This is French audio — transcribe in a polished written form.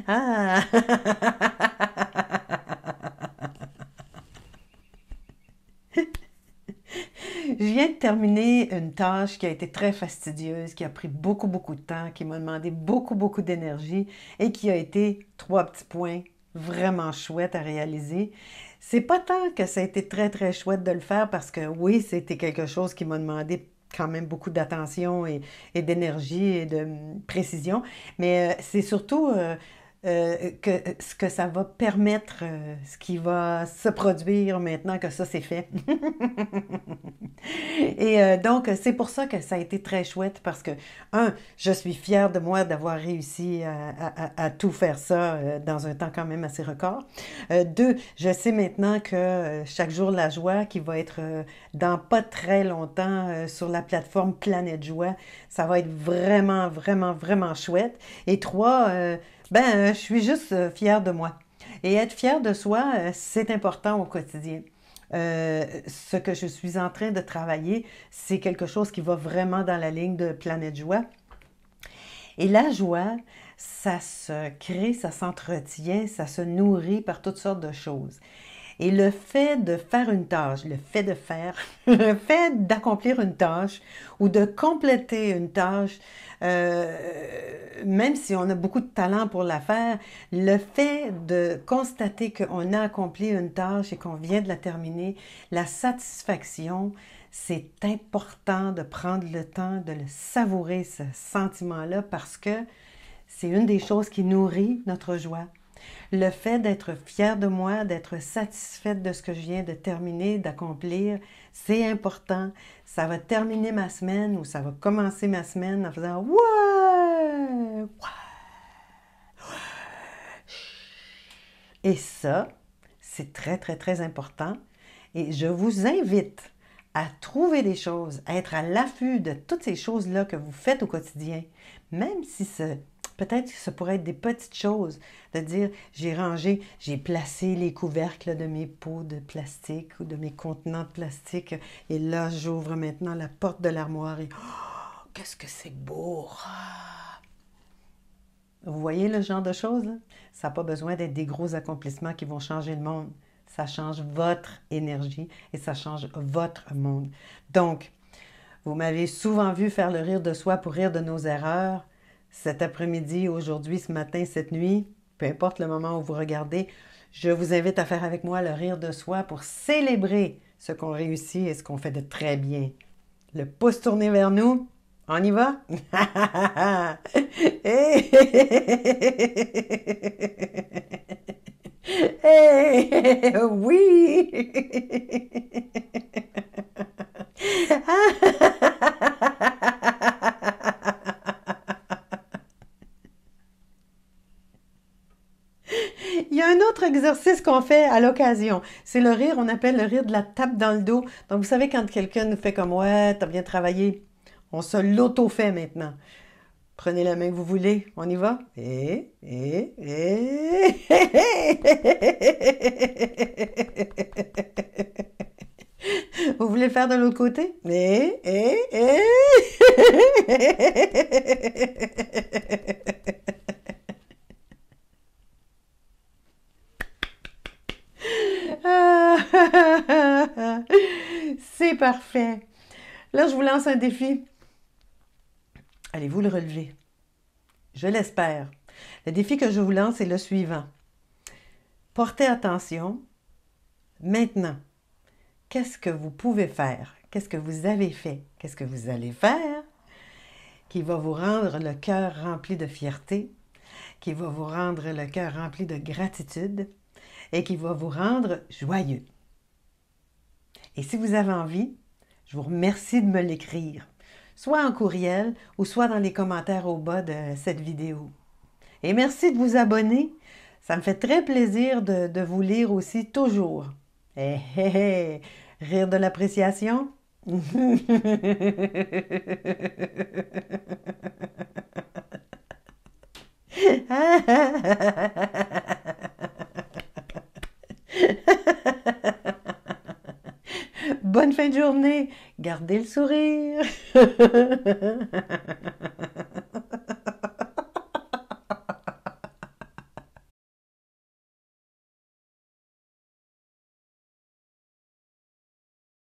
Ah! Je viens de terminer une tâche qui a été très fastidieuse, qui a pris beaucoup de temps, qui m'a demandé beaucoup d'énergie et qui a été trois petits points vraiment chouettes à réaliser. C'est pas tant que ça a été très chouette de le faire parce que oui, c'était quelque chose qui m'a demandé quand même beaucoup d'attention et d'énergie et de précision, mais c'est surtout ce que ça va permettre, ce qui va se produire maintenant que ça c'est fait. Et donc, c'est pour ça que ça a été très chouette parce que, un, je suis fière de moi d'avoir réussi à tout faire ça dans un temps quand même assez record. Deux, je sais maintenant que chaque jour la joie qui va être dans pas très longtemps sur la plateforme Planète Joie, ça va être vraiment chouette. Et trois, je suis juste fière de moi. Et être fière de soi, c'est important au quotidien. Ce que je suis en train de travailler, c'est quelque chose qui va vraiment dans la ligne de Planète Joie. Et la joie, ça se crée, ça s'entretient, ça se nourrit par toutes sortes de choses. Et le fait de faire une tâche, le fait de faire, le fait d'accomplir une tâche ou de compléter une tâche, même si on a beaucoup de talent pour la faire, le fait de constater qu'on a accompli une tâche et qu'on vient de la terminer, la satisfaction, c'est important de prendre le temps de le savourer, ce sentiment-là, parce que c'est une des choses qui nourrit notre joie. Le fait d'être fière de moi, d'être satisfaite de ce que je viens de terminer, d'accomplir, c'est important. Ça va terminer ma semaine ou ça va commencer ma semaine en faisant ouais, ouais. Et ça, c'est très important. Et je vous invite à trouver des choses, à être à l'affût de toutes ces choses-là que vous faites au quotidien, même si peut-être que ça pourrait être des petites choses, de dire j'ai rangé, j'ai placé les couvercles de mes pots de plastique ou de mes contenants de plastique et là j'ouvre maintenant la porte de l'armoire et oh, qu'est-ce que c'est beau! Ah! Vous voyez le genre de choses, là? Ça n'a pas besoin d'être des gros accomplissements qui vont changer le monde. Ça change votre énergie et ça change votre monde. Donc, vous m'avez souvent vu faire le rire de soi pour rire de nos erreurs. Cet après-midi, aujourd'hui, ce matin, cette nuit, peu importe le moment où vous regardez, je vous invite à faire avec moi le rire de soi pour célébrer ce qu'on réussit et ce qu'on fait de très bien. Le pouce tourné vers nous. On y va? Hey, oui! Il y a un autre exercice qu'on fait à l'occasion. C'est le rire, on appelle le rire de la tape dans le dos. Donc, vous savez, quand quelqu'un nous fait comme ouais, t'as bien travaillé, on se l'auto-fait maintenant. Prenez la main que vous voulez. On y va? Vous voulez le faire de l'autre côté? C'est parfait. Là, je vous lance un défi. Allez-vous le relever? Je l'espère. Le défi que je vous lance est le suivant. Portez attention. Maintenant, qu'est-ce que vous pouvez faire? Qu'est-ce que vous avez fait? Qu'est-ce que vous allez faire qui va vous rendre le cœur rempli de fierté, qui va vous rendre le cœur rempli de gratitude et qui va vous rendre joyeux? Et si vous avez envie, je vous remercie de me l'écrire, soit en courriel ou soit dans les commentaires au bas de cette vidéo. Et merci de vous abonner. Ça me fait très plaisir de vous lire aussi toujours. Rire de l'appréciation? Bonne fin de journée. Gardez le sourire.